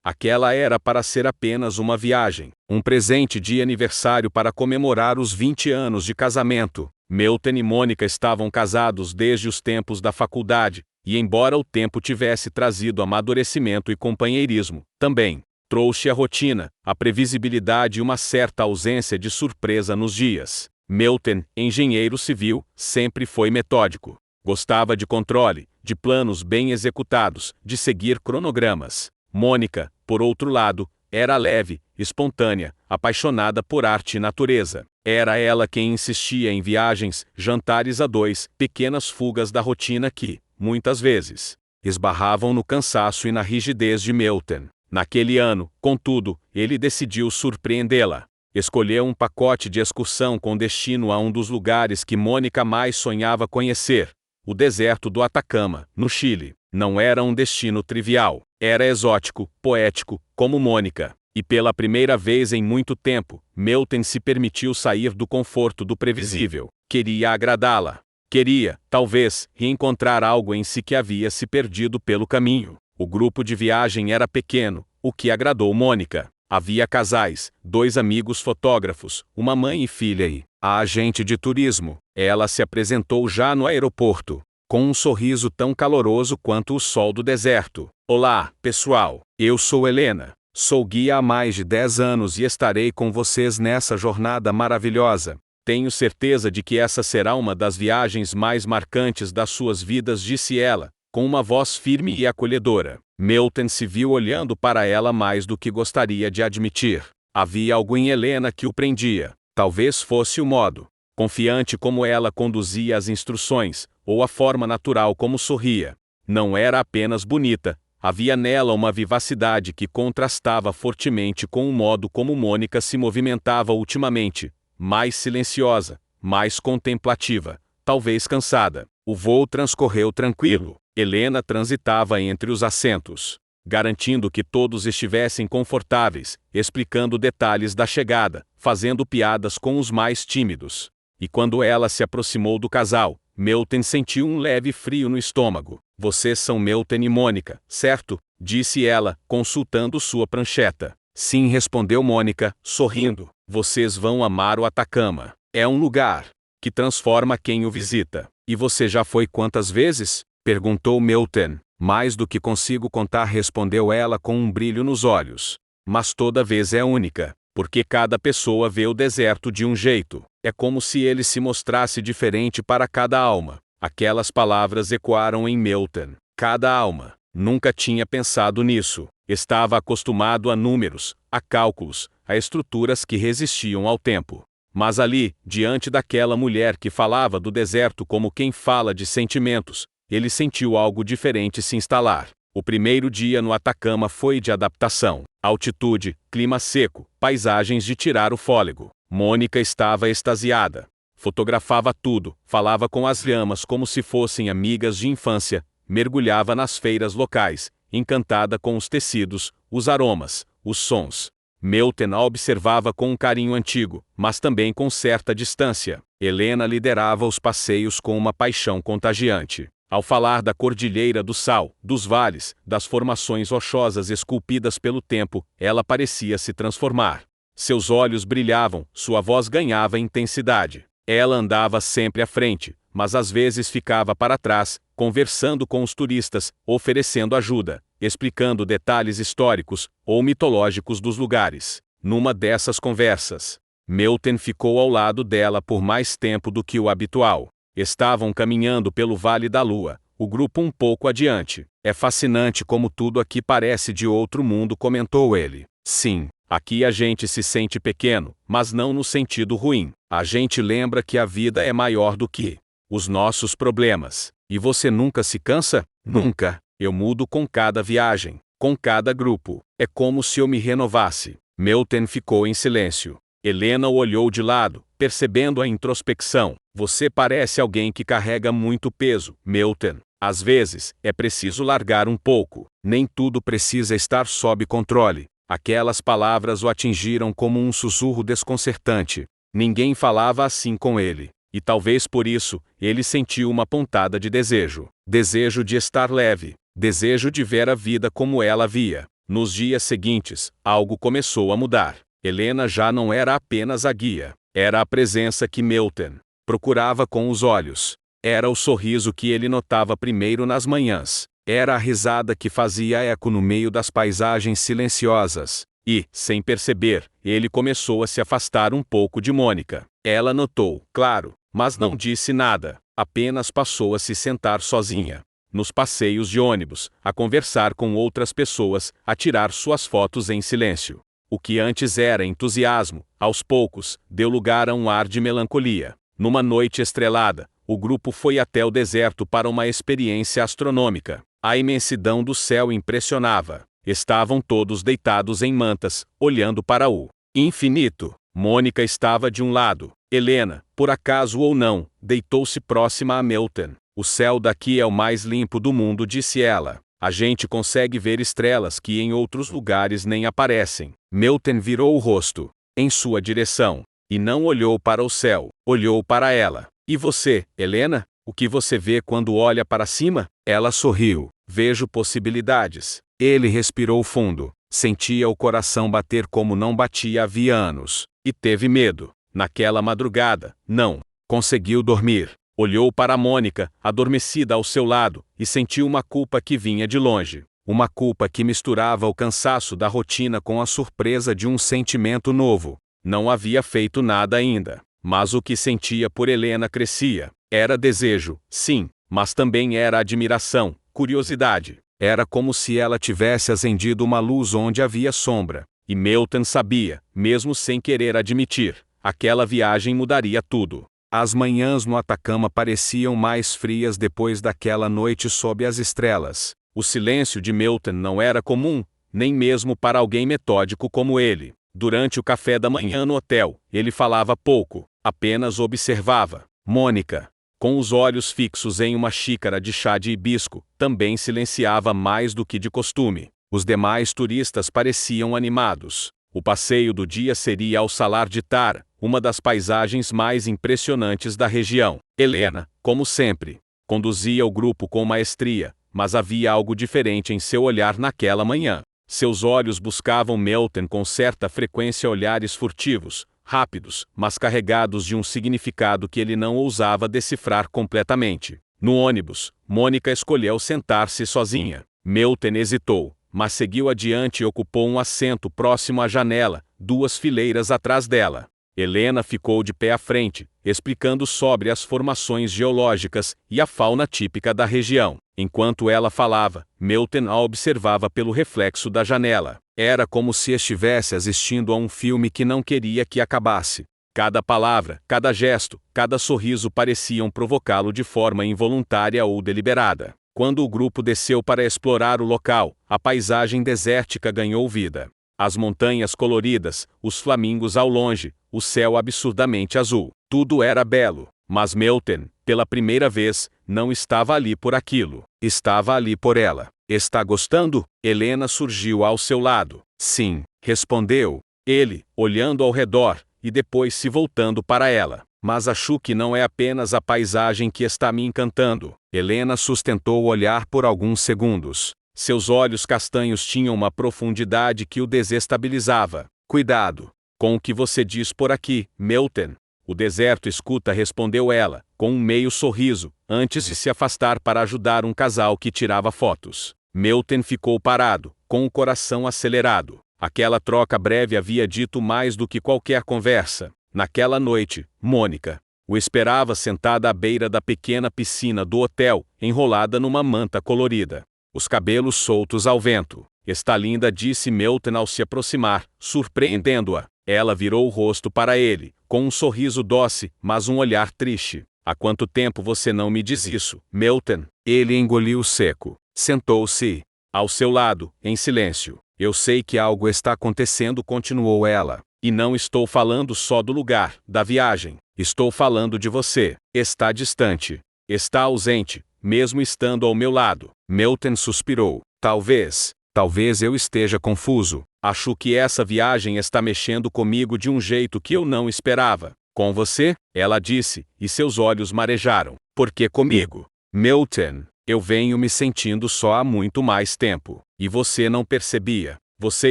Aquela era para ser apenas uma viagem, um presente de aniversário para comemorar os 20 anos de casamento. Milton e Mônica estavam casados desde os tempos da faculdade, e embora o tempo tivesse trazido amadurecimento e companheirismo, também trouxe a rotina, a previsibilidade e uma certa ausência de surpresa nos dias. Milton, engenheiro civil, sempre foi metódico. Gostava de controle, de planos bem executados, de seguir cronogramas. Mônica, por outro lado, era leve, espontânea, apaixonada por arte e natureza. Era ela quem insistia em viagens, jantares a dois, pequenas fugas da rotina que, muitas vezes, esbarravam no cansaço e na rigidez de Milton. Naquele ano, contudo, ele decidiu surpreendê-la. Escolheu um pacote de excursão com destino a um dos lugares que Mônica mais sonhava conhecer, o deserto do Atacama, no Chile. Não era um destino trivial, era exótico, poético, como Mônica. E pela primeira vez em muito tempo, Milton se permitiu sair do conforto do previsível. Queria agradá-la. Queria, talvez, reencontrar algo em si que havia se perdido pelo caminho. O grupo de viagem era pequeno, o que agradou Mônica. Havia casais, 2 amigos fotógrafos, uma mãe e filha e a agente de turismo. Ela se apresentou já no aeroporto, com um sorriso tão caloroso quanto o sol do deserto. Olá, pessoal, eu sou Helena. Sou guia há mais de 10 anos e estarei com vocês nessa jornada maravilhosa. Tenho certeza de que essa será uma das viagens mais marcantes das suas vidas, disse ela, com uma voz firme e acolhedora. Milton se viu olhando para ela mais do que gostaria de admitir. Havia algo em Helena que o prendia. Talvez fosse o modo confiante como ela conduzia as instruções, ou a forma natural como sorria. Não era apenas bonita, havia nela uma vivacidade que contrastava fortemente com o modo como Mônica se movimentava ultimamente, mais silenciosa, mais contemplativa, talvez cansada. O voo transcorreu tranquilo. Helena transitava entre os assentos, garantindo que todos estivessem confortáveis, explicando detalhes da chegada, fazendo piadas com os mais tímidos. E quando ela se aproximou do casal, Milton sentiu um leve frio no estômago. Vocês são Milton e Mônica, certo? Disse ela, consultando sua prancheta. Sim, respondeu Mônica, sorrindo. Vocês vão amar o Atacama. É um lugar que transforma quem o visita. E você já foi quantas vezes? Perguntou Milton. Mais do que consigo contar, respondeu ela com um brilho nos olhos. Mas toda vez é única, porque cada pessoa vê o deserto de um jeito. É como se ele se mostrasse diferente para cada alma. Aquelas palavras ecoaram em Milton. Cada alma. Nunca tinha pensado nisso. Estava acostumado a números, a cálculos, a estruturas que resistiam ao tempo. Mas ali, diante daquela mulher que falava do deserto como quem fala de sentimentos, ele sentiu algo diferente se instalar. O primeiro dia no Atacama foi de adaptação. Altitude, clima seco, paisagens de tirar o fôlego. Mônica estava extasiada. Fotografava tudo, falava com as lhamas como se fossem amigas de infância, mergulhava nas feiras locais, encantada com os tecidos, os aromas, os sons. Milton a observava com um carinho antigo, mas também com certa distância. Helena liderava os passeios com uma paixão contagiante. Ao falar da Cordilheira do Sal, dos vales, das formações rochosas esculpidas pelo tempo, ela parecia se transformar. Seus olhos brilhavam, sua voz ganhava intensidade. Ela andava sempre à frente, mas às vezes ficava para trás, conversando com os turistas, oferecendo ajuda, explicando detalhes históricos ou mitológicos dos lugares. Numa dessas conversas, Milton ficou ao lado dela por mais tempo do que o habitual. Estavam caminhando pelo Vale da Lua, o grupo um pouco adiante. É fascinante como tudo aqui parece de outro mundo, comentou ele. Sim, aqui a gente se sente pequeno, mas não no sentido ruim. A gente lembra que a vida é maior do que os nossos problemas. E você nunca se cansa? Nunca. Eu mudo com cada viagem, com cada grupo. É como se eu me renovasse. Milton ficou em silêncio. Helena o olhou de lado, percebendo a introspecção. Você parece alguém que carrega muito peso, Milton. Às vezes, é preciso largar um pouco. Nem tudo precisa estar sob controle. Aquelas palavras o atingiram como um sussurro desconcertante. Ninguém falava assim com ele. E talvez por isso, ele sentiu uma pontada de desejo. Desejo de estar leve. Desejo de ver a vida como ela via. Nos dias seguintes, algo começou a mudar. Helena já não era apenas a guia. Era a presença que Milton procurava com os olhos. Era o sorriso que ele notava primeiro nas manhãs. Era a risada que fazia eco no meio das paisagens silenciosas. E, sem perceber, ele começou a se afastar um pouco de Mônica. Ela notou, claro, mas não disse nada. Apenas passou a se sentar sozinha nos passeios de ônibus, a conversar com outras pessoas, a tirar suas fotos em silêncio. O que antes era entusiasmo, aos poucos, deu lugar a um ar de melancolia. Numa noite estrelada, o grupo foi até o deserto para uma experiência astronômica. A imensidão do céu impressionava. Estavam todos deitados em mantas, olhando para o infinito. Mônica estava de um lado. Helena, por acaso ou não, deitou-se próxima a Milton. O céu daqui é o mais limpo do mundo, disse ela. A gente consegue ver estrelas que em outros lugares nem aparecem. Milton virou o rosto em sua direção e não olhou para o céu, olhou para ela. E você, Helena? O que você vê quando olha para cima? Ela sorriu. Vejo possibilidades. Ele respirou fundo. Sentia o coração bater como não batia havia anos. E teve medo. Naquela madrugada, não conseguiu dormir. Olhou para Mônica, adormecida ao seu lado, e sentiu uma culpa que vinha de longe. Uma culpa que misturava o cansaço da rotina com a surpresa de um sentimento novo. Não havia feito nada ainda, mas o que sentia por Helena crescia. Era desejo, sim, mas também era admiração, curiosidade. Era como se ela tivesse acendido uma luz onde havia sombra. E Milton sabia, mesmo sem querer admitir, aquela viagem mudaria tudo. As manhãs no Atacama pareciam mais frias depois daquela noite sob as estrelas. O silêncio de Milton não era comum, nem mesmo para alguém metódico como ele. Durante o café da manhã no hotel, ele falava pouco, apenas observava. Mônica, com os olhos fixos em uma xícara de chá de hibisco, também silenciava mais do que de costume. Os demais turistas pareciam animados. O passeio do dia seria ao Salar de Tara, uma das paisagens mais impressionantes da região. Helena, como sempre, conduzia o grupo com maestria, mas havia algo diferente em seu olhar naquela manhã. Seus olhos buscavam Milton com certa frequência, olhares furtivos, rápidos, mas carregados de um significado que ele não ousava decifrar completamente. No ônibus, Mônica escolheu sentar-se sozinha. Milton hesitou, mas seguiu adiante e ocupou um assento próximo à janela, 2 fileiras atrás dela. Helena ficou de pé à frente, explicando sobre as formações geológicas e a fauna típica da região. Enquanto ela falava, Milton a observava pelo reflexo da janela. Era como se estivesse assistindo a um filme que não queria que acabasse. Cada palavra, cada gesto, cada sorriso pareciam provocá-lo de forma involuntária ou deliberada. Quando o grupo desceu para explorar o local, a paisagem desértica ganhou vida. As montanhas coloridas, os flamingos ao longe, o céu absurdamente azul. Tudo era belo, mas Milton, pela primeira vez, não estava ali por aquilo. Estava ali por ela. Está gostando? Helena surgiu ao seu lado. Sim, respondeu ele, olhando ao redor, e depois se voltando para ela. Mas acho que não é apenas a paisagem que está me encantando. Helena sustentou o olhar por alguns segundos. Seus olhos castanhos tinham uma profundidade que o desestabilizava. Cuidado com o que você diz por aqui, Milton. O deserto escuta, respondeu ela, com um meio sorriso, antes de se afastar para ajudar um casal que tirava fotos. Milton ficou parado, com o coração acelerado. Aquela troca breve havia dito mais do que qualquer conversa. Naquela noite, Mônica o esperava sentada à beira da pequena piscina do hotel, enrolada numa manta colorida. Os cabelos soltos ao vento. Está linda, disse Milton ao se aproximar, surpreendendo-a. Ela virou o rosto para ele, com um sorriso doce, mas um olhar triste. Há quanto tempo você não me diz isso, Milton? Ele engoliu seco. Sentou-se ao seu lado, em silêncio. Eu sei que algo está acontecendo, continuou ela. E não estou falando só do lugar, da viagem. Estou falando de você. Está distante. Está ausente, mesmo estando ao meu lado. Milton suspirou. Talvez eu esteja confuso. Acho que essa viagem está mexendo comigo de um jeito que eu não esperava. Com você? Ela disse, e seus olhos marejaram. Por que comigo? Milton, eu venho me sentindo só há muito mais tempo. E você não percebia. Você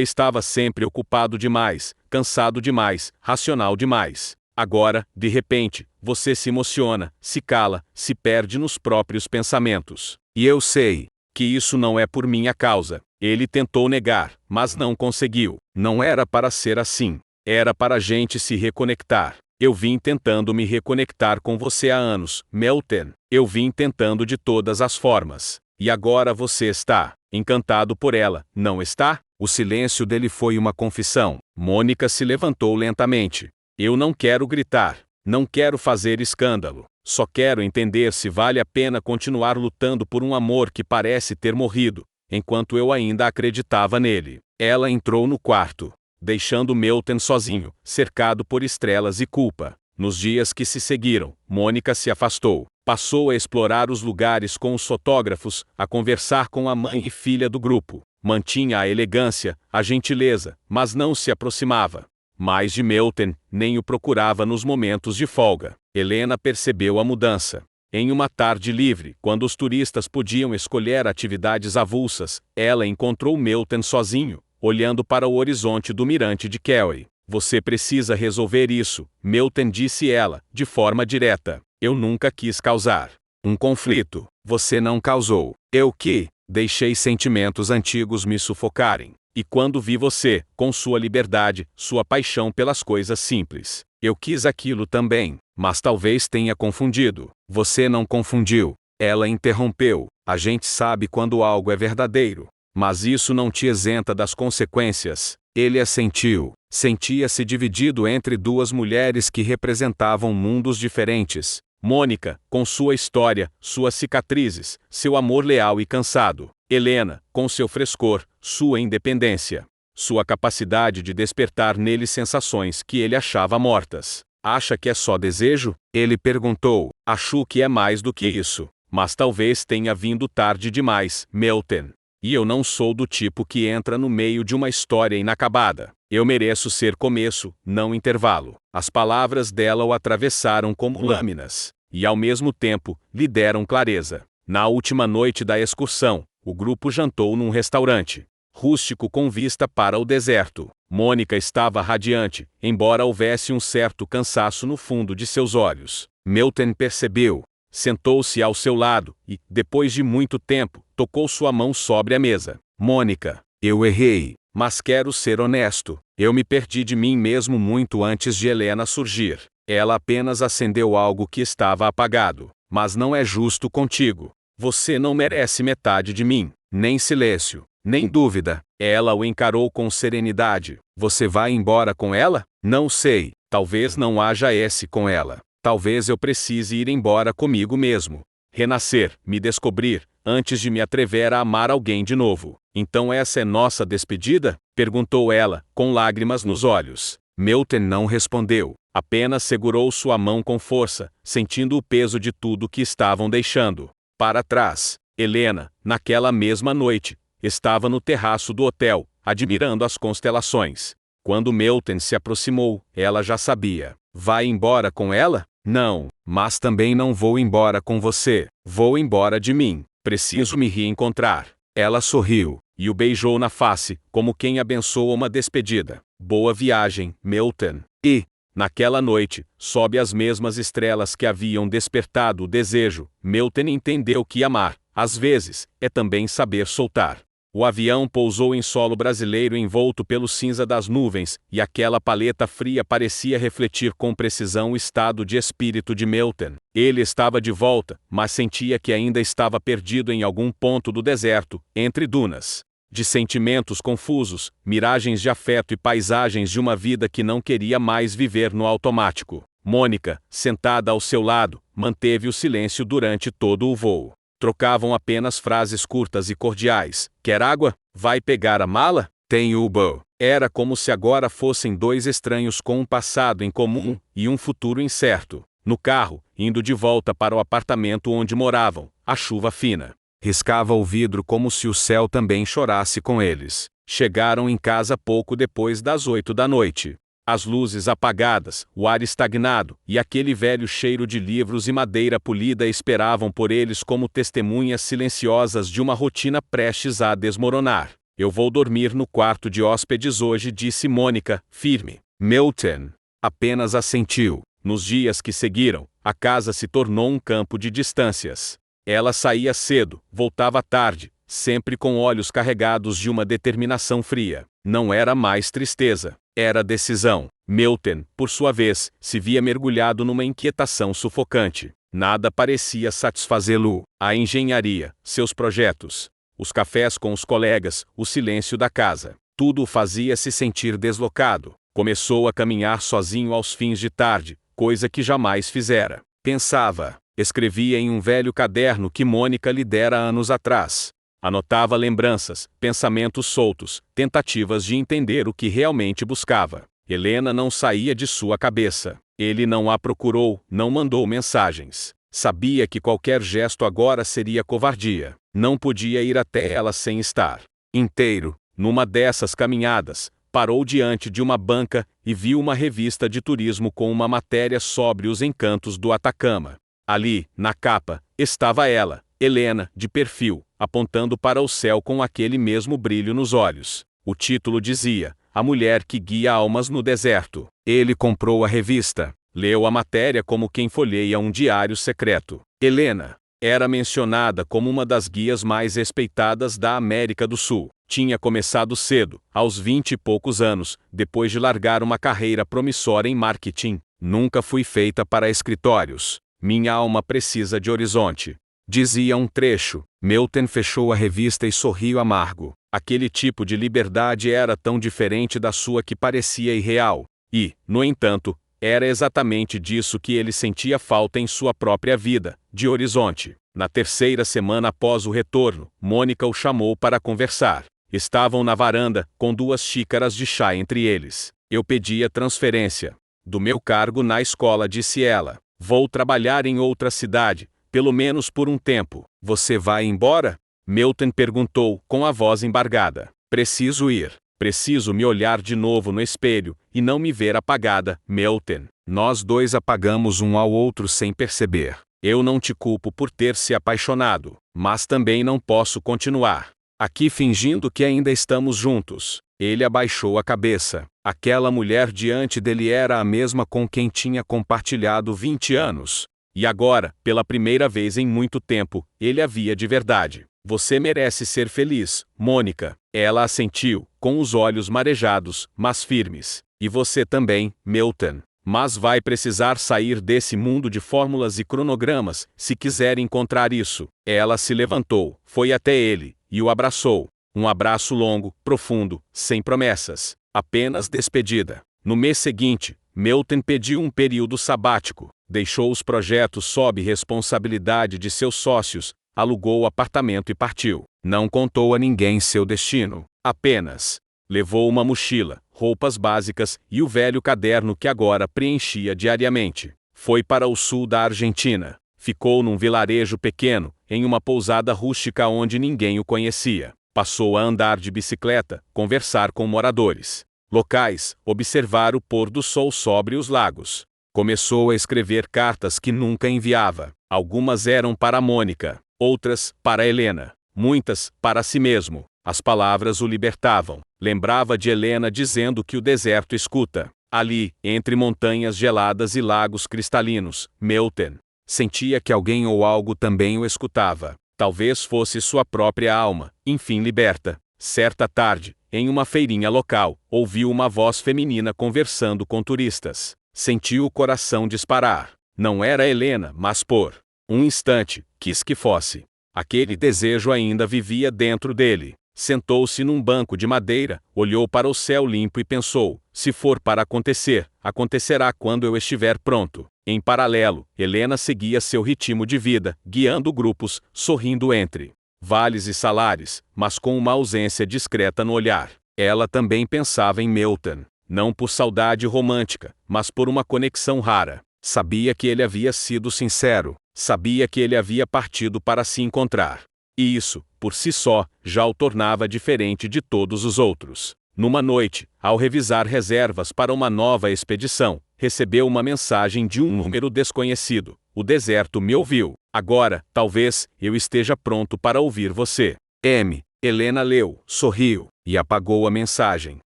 estava sempre ocupado demais, cansado demais, racional demais. Agora, de repente, você se emociona, se cala, se perde nos próprios pensamentos. E eu sei que isso não é por minha causa. Ele tentou negar, mas não conseguiu. Não era para ser assim. Era para a gente se reconectar. Eu vim tentando me reconectar com você há anos, Melton. Eu vim tentando de todas as formas. E agora você está encantado por ela, não está? O silêncio dele foi uma confissão. Mônica se levantou lentamente. Eu não quero gritar. Não quero fazer escândalo. Só quero entender se vale a pena continuar lutando por um amor que parece ter morrido, enquanto eu ainda acreditava nele. Ela entrou no quarto, deixando Melton sozinho, cercado por estrelas e culpa. Nos dias que se seguiram, Mônica se afastou. Passou a explorar os lugares com os fotógrafos, a conversar com a mãe e filha do grupo. Mantinha a elegância, a gentileza, mas não se aproximava mais de Melton, nem o procurava nos momentos de folga. Helena percebeu a mudança. Em uma tarde livre, quando os turistas podiam escolher atividades avulsas, ela encontrou Melton sozinho, olhando para o horizonte do mirante de Kelly. Você precisa resolver isso, Melton disse ela, de forma direta. Eu nunca quis causar um conflito. Você não causou. Eu que deixei sentimentos antigos me sufocarem. E quando vi você, com sua liberdade, sua paixão pelas coisas simples, eu quis aquilo também, mas talvez tenha confundido. Você não confundiu. Ela interrompeu. A gente sabe quando algo é verdadeiro. Mas isso não te isenta das consequências. Ele assentiu. Sentia-se dividido entre duas mulheres que representavam mundos diferentes. Mônica, com sua história, suas cicatrizes, seu amor leal e cansado. Helena, com seu frescor, sua independência. Sua capacidade de despertar nele sensações que ele achava mortas. Acha que é só desejo? Ele perguntou. Acho que é mais do que isso. Mas talvez tenha vindo tarde demais, Melton. E eu não sou do tipo que entra no meio de uma história inacabada. Eu mereço ser começo, não intervalo. As palavras dela o atravessaram como lâminas. E ao mesmo tempo, lhe deram clareza. Na última noite da excursão, o grupo jantou num restaurante rústico com vista para o deserto. Mônica estava radiante, embora houvesse um certo cansaço no fundo de seus olhos. Melton percebeu. Sentou-se ao seu lado e, depois de muito tempo, tocou sua mão sobre a mesa. Mônica, eu errei, mas quero ser honesto. Eu me perdi de mim mesmo muito antes de Helena surgir. Ela apenas acendeu algo que estava apagado. Mas não é justo contigo. Você não merece metade de mim. Nem silêncio, nem dúvida. Ela o encarou com serenidade. Você vai embora com ela? Não sei. Talvez não haja esse com ela. Talvez eu precise ir embora comigo mesmo. Renascer, me descobrir, antes de me atrever a amar alguém de novo. Então essa é nossa despedida? Perguntou ela, com lágrimas nos olhos. Melton não respondeu. Apenas segurou sua mão com força, sentindo o peso de tudo que estavam deixando para trás. Helena, naquela mesma noite, estava no terraço do hotel, admirando as constelações. Quando Melton se aproximou, ela já sabia. Vai embora com ela? Não, mas também não vou embora com você. Vou embora de mim. Preciso me reencontrar. Ela sorriu e o beijou na face, como quem abençoa uma despedida. Boa viagem, Melton. E, naquela noite, sob as mesmas estrelas que haviam despertado o desejo, Melton entendeu que amar, às vezes, é também saber soltar. O avião pousou em solo brasileiro envolto pelo cinza das nuvens, e aquela paleta fria parecia refletir com precisão o estado de espírito de Melton. Ele estava de volta, mas sentia que ainda estava perdido em algum ponto do deserto, entre dunas de sentimentos confusos, miragens de afeto e paisagens de uma vida que não queria mais viver no automático. Mônica, sentada ao seu lado, manteve o silêncio durante todo o voo. Trocavam apenas frases curtas e cordiais. Quer água? Vai pegar a mala? Tem Uber. Era como se agora fossem dois estranhos com um passado em comum e um futuro incerto. No carro, indo de volta para o apartamento onde moravam, a chuva fina riscava o vidro como se o céu também chorasse com eles. Chegaram em casa pouco depois das 8 da noite. As luzes apagadas, o ar estagnado, e aquele velho cheiro de livros e madeira polida esperavam por eles como testemunhas silenciosas de uma rotina prestes a desmoronar. Eu vou dormir no quarto de hóspedes hoje, disse Mônica, firme. Milton apenas assentiu. Nos dias que seguiram, a casa se tornou um campo de distâncias. Ela saía cedo, voltava tarde, sempre com olhos carregados de uma determinação fria. Não era mais tristeza, era decisão. Milton, por sua vez, se via mergulhado numa inquietação sufocante. Nada parecia satisfazê-lo. A engenharia, seus projetos, os cafés com os colegas, o silêncio da casa. Tudo o fazia se sentir deslocado. Começou a caminhar sozinho aos fins de tarde, coisa que jamais fizera. Pensava, escrevia em um velho caderno que Mônica lhe dera anos atrás. Anotava lembranças, pensamentos soltos, tentativas de entender o que realmente buscava. Helena não saía de sua cabeça. Ele não a procurou, não mandou mensagens. Sabia que qualquer gesto agora seria covardia. Não podia ir até ela sem estar inteiro. Numa dessas caminhadas, parou diante de uma banca e viu uma revista de turismo com uma matéria sobre os encantos do Atacama. Ali, na capa, estava ela, Helena, de perfil, apontando para o céu com aquele mesmo brilho nos olhos. O título dizia: A Mulher que Guia Almas no Deserto. Ele comprou a revista, leu a matéria como quem folheia um diário secreto. Helena era mencionada como uma das guias mais respeitadas da América do Sul. Tinha começado cedo, aos 20 e poucos anos, depois de largar uma carreira promissora em marketing. Nunca fui feita para escritórios. Minha alma precisa de horizonte, dizia um trecho. Milton fechou a revista e sorriu amargo. Aquele tipo de liberdade era tão diferente da sua que parecia irreal. E, no entanto, era exatamente disso que ele sentia falta em sua própria vida, de horizonte. Na terceira semana após o retorno, Mônica o chamou para conversar. Estavam na varanda, com 2 xícaras de chá entre eles. Eu pedi a transferência do meu cargo na escola, disse ela. Vou trabalhar em outra cidade, pelo menos por um tempo. Você vai embora? Milton perguntou, com a voz embargada. Preciso ir. Preciso me olhar de novo no espelho, e não me ver apagada, Milton. Nós dois apagamos um ao outro sem perceber. Eu não te culpo por ter se apaixonado, mas também não posso continuar aqui fingindo que ainda estamos juntos. Ele abaixou a cabeça. Aquela mulher diante dele era a mesma com quem tinha compartilhado 20 anos. E agora, pela primeira vez em muito tempo, ele a via de verdade. Você merece ser feliz, Mônica. Ela assentiu, com os olhos marejados, mas firmes. E você também, Milton. Mas vai precisar sair desse mundo de fórmulas e cronogramas, se quiser encontrar isso. Ela se levantou, foi até ele, e o abraçou. Um abraço longo, profundo, sem promessas. Apenas despedida. No mês seguinte, Milton pediu um período sabático. Deixou os projetos sob responsabilidade de seus sócios, alugou o apartamento e partiu. Não contou a ninguém seu destino. Apenas levou uma mochila, roupas básicas e o velho caderno que agora preenchia diariamente. Foi para o sul da Argentina. Ficou num vilarejo pequeno, em uma pousada rústica onde ninguém o conhecia. Passou a andar de bicicleta, conversar com moradores locais, observar o pôr do sol sobre os lagos. Começou a escrever cartas que nunca enviava. Algumas eram para Mônica, outras para Helena, muitas para si mesmo. As palavras o libertavam. Lembrava de Helena dizendo que o deserto escuta. Ali, entre montanhas geladas e lagos cristalinos, Milton sentia que alguém ou algo também o escutava. Talvez fosse sua própria alma, enfim liberta. Certa tarde, em uma feirinha local, ouviu uma voz feminina conversando com turistas. Sentiu o coração disparar. Não era Helena, mas por um instante, quis que fosse. Aquele desejo ainda vivia dentro dele. Sentou-se num banco de madeira, olhou para o céu limpo e pensou: se for para acontecer, acontecerá quando eu estiver pronto. Em paralelo, Helena seguia seu ritmo de vida, guiando grupos, sorrindo entre vales e salares, mas com uma ausência discreta no olhar. Ela também pensava em Milton, não por saudade romântica, mas por uma conexão rara. Sabia que ele havia sido sincero, sabia que ele havia partido para se encontrar. E isso, por si só, já o tornava diferente de todos os outros. Numa noite, ao revisar reservas para uma nova expedição, recebeu uma mensagem de um número desconhecido. O deserto me ouviu. Agora, talvez, eu esteja pronto para ouvir você. M. Helena leu, sorriu e apagou a mensagem.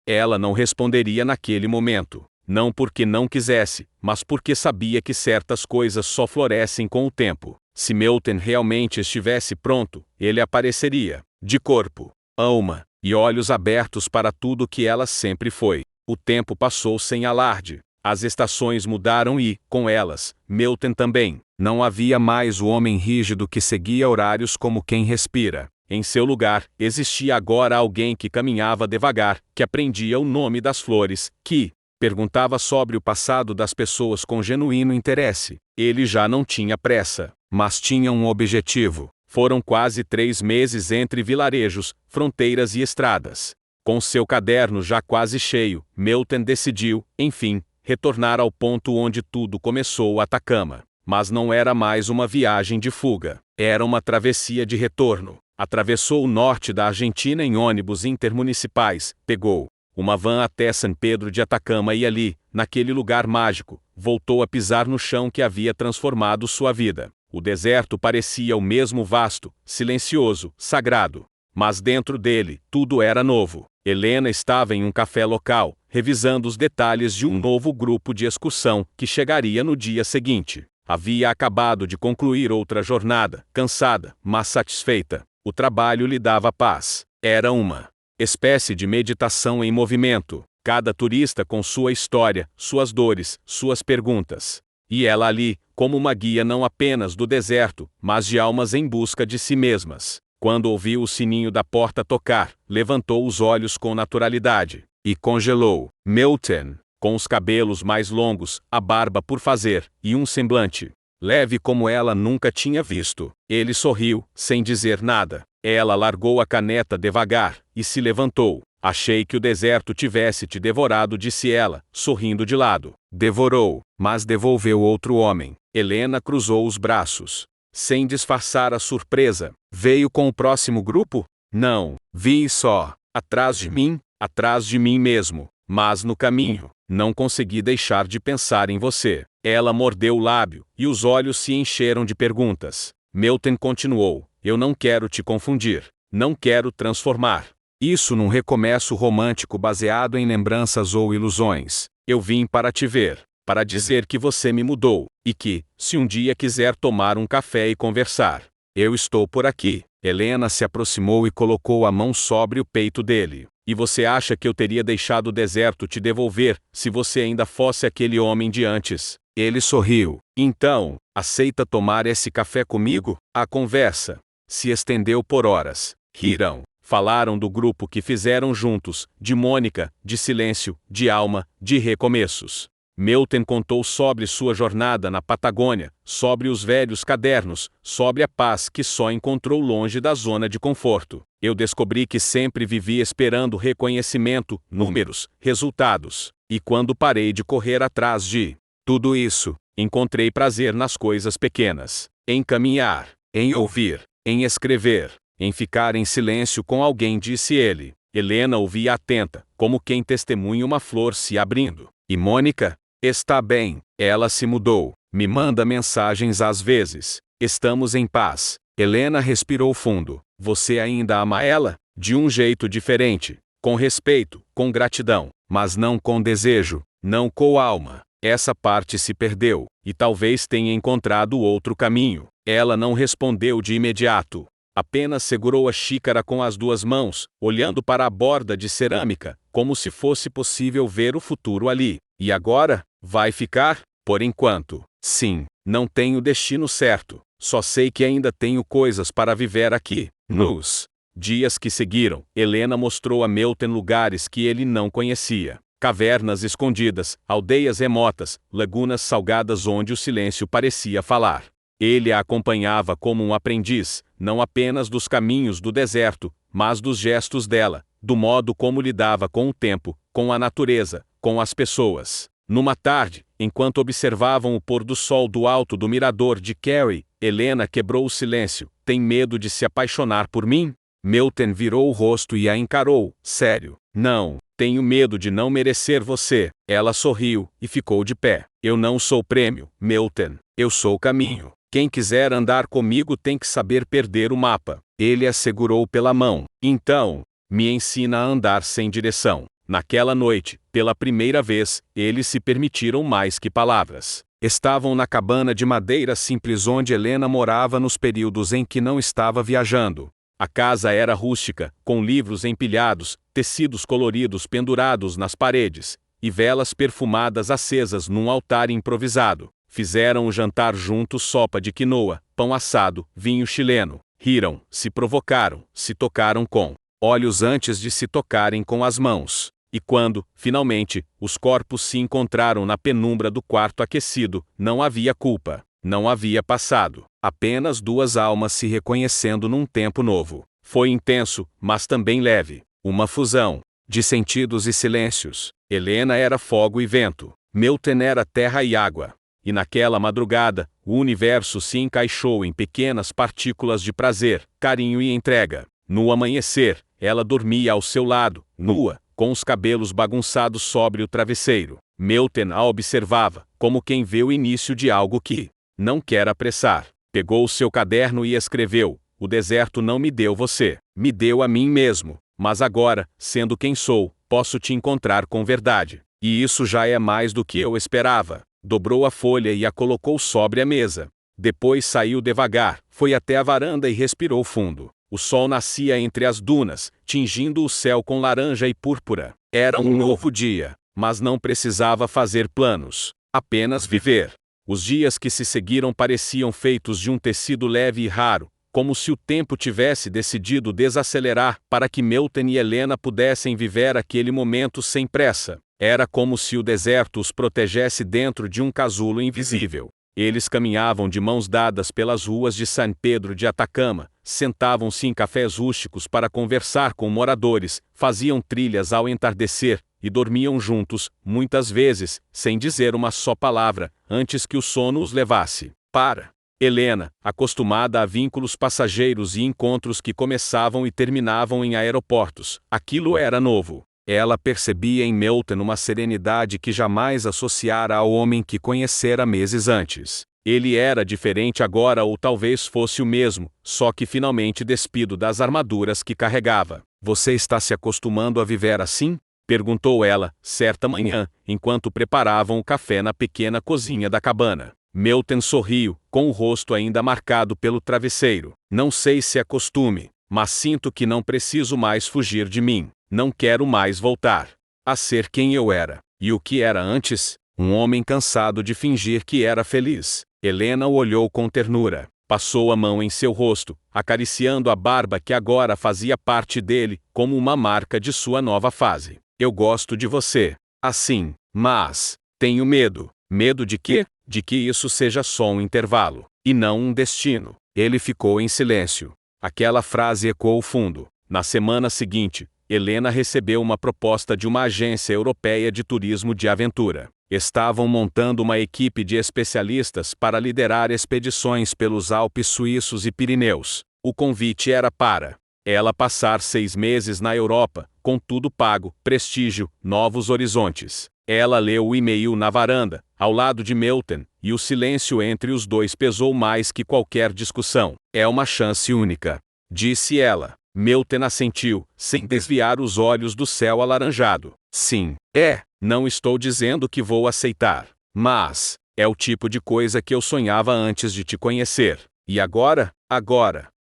Ela não responderia naquele momento. Não porque não quisesse, mas porque sabia que certas coisas só florescem com o tempo. Se Milton realmente estivesse pronto, ele apareceria, de corpo, alma e olhos abertos para tudo que ela sempre foi. O tempo passou sem alarde. As estações mudaram e, com elas, Milton também. Não havia mais o homem rígido que seguia horários como quem respira. Em seu lugar, existia agora alguém que caminhava devagar, que aprendia o nome das flores, que perguntava sobre o passado das pessoas com genuíno interesse. Ele já não tinha pressa, mas tinha um objetivo. Foram quase 3 meses entre vilarejos, fronteiras e estradas. Com seu caderno já quase cheio, Milton decidiu, enfim, retornar ao ponto onde tudo começou, Atacama. Mas não era mais uma viagem de fuga. Era uma travessia de retorno. Atravessou o norte da Argentina em ônibus intermunicipais, pegou uma van até São Pedro de Atacama e ali, naquele lugar mágico, voltou a pisar no chão que havia transformado sua vida. O deserto parecia o mesmo vasto, silencioso, sagrado. Mas dentro dele, tudo era novo. Helena estava em um café local, revisando os detalhes de um novo grupo de excursão que chegaria no dia seguinte. Havia acabado de concluir outra jornada, cansada, mas satisfeita. O trabalho lhe dava paz. Era uma espécie de meditação em movimento. Cada turista com sua história, suas dores, suas perguntas. E ela ali, como uma guia não apenas do deserto, mas de almas em busca de si mesmas. Quando ouviu o sininho da porta tocar, levantou os olhos com naturalidade e congelou. Milton, com os cabelos mais longos, a barba por fazer e um semblante leve como ela nunca tinha visto. Ele sorriu, sem dizer nada. Ela largou a caneta devagar e se levantou. Achei que o deserto tivesse te devorado, disse ela, sorrindo de lado. Devorou, mas devolveu outro homem. Helena cruzou os braços, sem disfarçar a surpresa. Veio com o próximo grupo? Não, vi só. Atrás de mim mesmo. Mas no caminho, não consegui deixar de pensar em você. Ela mordeu o lábio, e os olhos se encheram de perguntas. Milton continuou, eu não quero te confundir. Não quero transformar isso num recomeço romântico baseado em lembranças ou ilusões. Eu vim para te ver, para dizer que você me mudou, e que, se um dia quiser tomar um café e conversar, eu estou por aqui. Helena se aproximou e colocou a mão sobre o peito dele. E você acha que eu teria deixado o deserto te devolver, se você ainda fosse aquele homem de antes? Ele sorriu. Então, aceita tomar esse café comigo? A conversa se estendeu por horas. Riram. Falaram do grupo que fizeram juntos, de Mônica, de silêncio, de alma, de recomeços. Milton contou sobre sua jornada na Patagônia, sobre os velhos cadernos, sobre a paz que só encontrou longe da zona de conforto. Eu descobri que sempre vivi esperando reconhecimento, números, resultados. E quando parei de correr atrás de tudo isso, encontrei prazer nas coisas pequenas. Em caminhar, em ouvir, em escrever, em ficar em silêncio com alguém, disse ele. Helena ouvia atenta, como quem testemunha uma flor se abrindo. E Mônica? Está bem, ela se mudou. Me manda mensagens às vezes. Estamos em paz. Helena respirou fundo. Você ainda ama ela? De um jeito diferente. Com respeito, com gratidão, mas não com desejo, não com alma. Essa parte se perdeu, e talvez tenha encontrado outro caminho. Ela não respondeu de imediato. Apenas segurou a xícara com as 2 mãos, olhando para a borda de cerâmica, como se fosse possível ver o futuro ali. E agora? Vai ficar? Por enquanto, sim. Não tenho destino certo. Só sei que ainda tenho coisas para viver aqui. Nos dias que seguiram, Helena mostrou a Milton lugares que ele não conhecia. Cavernas escondidas, aldeias remotas, lagunas salgadas onde o silêncio parecia falar. Ele a acompanhava como um aprendiz, não apenas dos caminhos do deserto, mas dos gestos dela, do modo como lidava com o tempo, com a natureza, com as pessoas. Numa tarde, enquanto observavam o pôr do sol do alto do mirador de Carey, Helena quebrou o silêncio. Tem medo de se apaixonar por mim? Milton virou o rosto e a encarou. Sério. Não, tenho medo de não merecer você. Ela sorriu e ficou de pé. Eu não sou prêmio, Milton. Eu sou caminho. Quem quiser andar comigo tem que saber perder o mapa. Ele a segurou pela mão. Então, me ensina a andar sem direção. Naquela noite, pela primeira vez, eles se permitiram mais que palavras. Estavam na cabana de madeira simples onde Helena morava nos períodos em que não estava viajando. A casa era rústica, com livros empilhados, tecidos coloridos pendurados nas paredes, e velas perfumadas acesas num altar improvisado. Fizeram o jantar juntos, sopa de quinoa, pão assado, vinho chileno. Riram, se provocaram, se tocaram com olhos antes de se tocarem com as mãos. E quando, finalmente, os corpos se encontraram na penumbra do quarto aquecido, não havia culpa, não havia passado. Apenas duas almas se reconhecendo num tempo novo. Foi intenso, mas também leve. Uma fusão de sentidos e silêncios. Helena era fogo e vento. Milton era terra e água. E naquela madrugada, o universo se encaixou em pequenas partículas de prazer, carinho e entrega. No amanhecer, ela dormia ao seu lado, nua, com os cabelos bagunçados sobre o travesseiro. Milton a observava, como quem vê o início de algo que não quer apressar. Pegou o seu caderno e escreveu: "O deserto não me deu você, me deu a mim mesmo. Mas agora, sendo quem sou, posso te encontrar com verdade. E isso já é mais do que eu esperava." Dobrou a folha e a colocou sobre a mesa. Depois saiu devagar, foi até a varanda e respirou fundo. O sol nascia entre as dunas, tingindo o céu com laranja e púrpura. Era um novo dia, mas não precisava fazer planos, apenas viver. Os dias que se seguiram pareciam feitos de um tecido leve e raro, como se o tempo tivesse decidido desacelerar para que Milton e Helena pudessem viver aquele momento sem pressa. Era como se o deserto os protegesse dentro de um casulo invisível. Eles caminhavam de mãos dadas pelas ruas de San Pedro de Atacama, sentavam-se em cafés rústicos para conversar com moradores, faziam trilhas ao entardecer e dormiam juntos, muitas vezes, sem dizer uma só palavra, antes que o sono os levasse. Para Helena, acostumada a vínculos passageiros e encontros que começavam e terminavam em aeroportos, aquilo era novo. Ela percebia em Milton uma serenidade que jamais associara ao homem que conhecera meses antes. Ele era diferente agora, ou talvez fosse o mesmo, só que finalmente despido das armaduras que carregava. "Você está se acostumando a viver assim?" perguntou ela, certa manhã, enquanto preparavam o café na pequena cozinha da cabana. Milton sorriu, com o rosto ainda marcado pelo travesseiro. "Não sei se é costume, mas sinto que não preciso mais fugir de mim. Não quero mais voltar a ser quem eu era." E o que era antes? Um homem cansado de fingir que era feliz. Helena o olhou com ternura. Passou a mão em seu rosto, acariciando a barba que agora fazia parte dele, como uma marca de sua nova fase. "Eu gosto de você assim, mas tenho medo." "Medo de quê?" "De que isso seja só um intervalo, e não um destino." Ele ficou em silêncio. Aquela frase ecoou fundo. Na semana seguinte, Helena recebeu uma proposta de uma agência europeia de turismo de aventura. Estavam montando uma equipe de especialistas para liderar expedições pelos Alpes suíços e Pirineus. O convite era para ela passar 6 meses na Europa, com tudo pago, prestígio, novos horizontes. Ela leu o e-mail na varanda, ao lado de Milton, e o silêncio entre os dois pesou mais que qualquer discussão. "É uma chance única", disse ela. Milton assentiu, sem desviar os olhos do céu alaranjado. "Sim, é. Não estou dizendo que vou aceitar. Mas é o tipo de coisa que eu sonhava antes de te conhecer. E agora,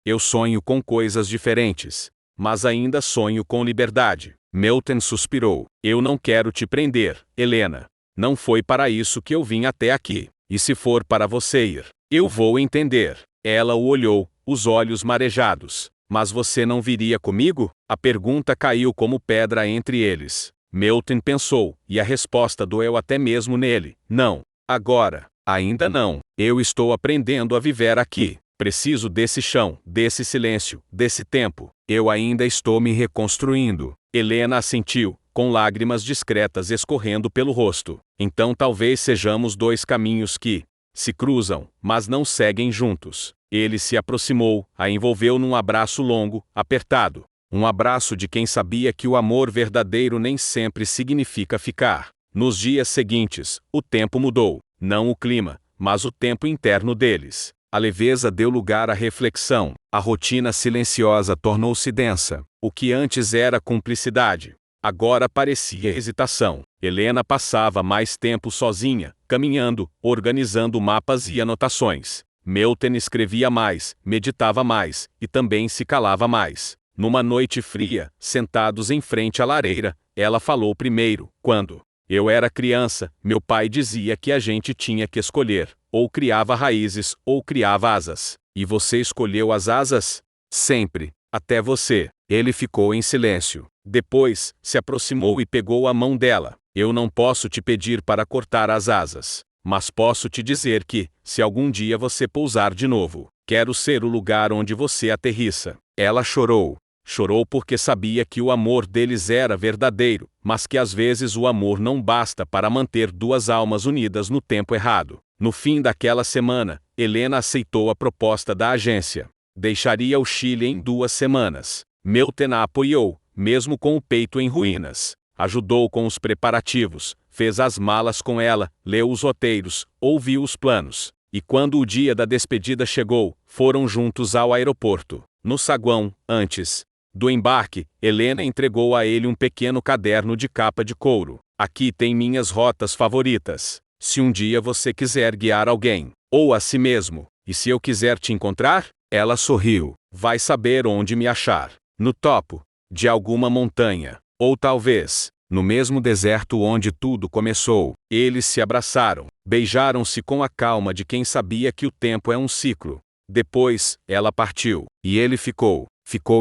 eu sonho com coisas diferentes. Mas ainda sonho com liberdade." Milton suspirou. "Eu não quero te prender, Helena. Não foi para isso que eu vim até aqui. E se for para você ir, eu vou entender." Ela o olhou, os olhos marejados. "Mas você não viria comigo?" A pergunta caiu como pedra entre eles. Milton pensou, e a resposta doeu até mesmo nele. "Não. Agora. Ainda não. Eu estou aprendendo a viver aqui. Preciso desse chão, desse silêncio, desse tempo. Eu ainda estou me reconstruindo." Helena assentiu, com lágrimas discretas escorrendo pelo rosto. "Então talvez sejamos dois caminhos que se cruzam, mas não seguem juntos." Ele se aproximou, a envolveu num abraço longo, apertado. Um abraço de quem sabia que o amor verdadeiro nem sempre significa ficar. Nos dias seguintes, o tempo mudou. Não o clima, mas o tempo interno deles. A leveza deu lugar à reflexão. A rotina silenciosa tornou-se densa. O que antes era cumplicidade, agora parecia hesitação. Helena passava mais tempo sozinha, caminhando, organizando mapas e anotações. Milton escrevia mais, meditava mais, e também se calava mais. Numa noite fria, sentados em frente à lareira, ela falou primeiro: quando eu era criança, meu pai dizia que a gente tinha que escolher, ou criava raízes, ou criava asas. E você escolheu as asas? Sempre. Até você. Ele ficou em silêncio. Depois, se aproximou e pegou a mão dela. Eu não posso te pedir para cortar as asas. Mas posso te dizer que, se algum dia você pousar de novo, quero ser o lugar onde você aterrissa. Ela chorou. Chorou porque sabia que o amor deles era verdadeiro, mas que às vezes o amor não basta para manter duas almas unidas no tempo errado. No fim daquela semana, Helena aceitou a proposta da agência. Deixaria o Chile em 2 semanas. Milton a apoiou, mesmo com o peito em ruínas. Ajudou com os preparativos, fez as malas com ela, leu os roteiros, ouviu os planos. E quando o dia da despedida chegou, foram juntos ao aeroporto. No saguão, antes do embarque, Helena entregou a ele um pequeno caderno de capa de couro. Aqui tem minhas rotas favoritas. Se um dia você quiser guiar alguém, ou a si mesmo, e se eu quiser te encontrar, ela sorriu. Vai saber onde me achar. No topo de alguma montanha, ou talvez no mesmo deserto onde tudo começou. Eles se abraçaram, beijaram-se com a calma de quem sabia que o tempo é um ciclo. Depois, ela partiu, e ele ficou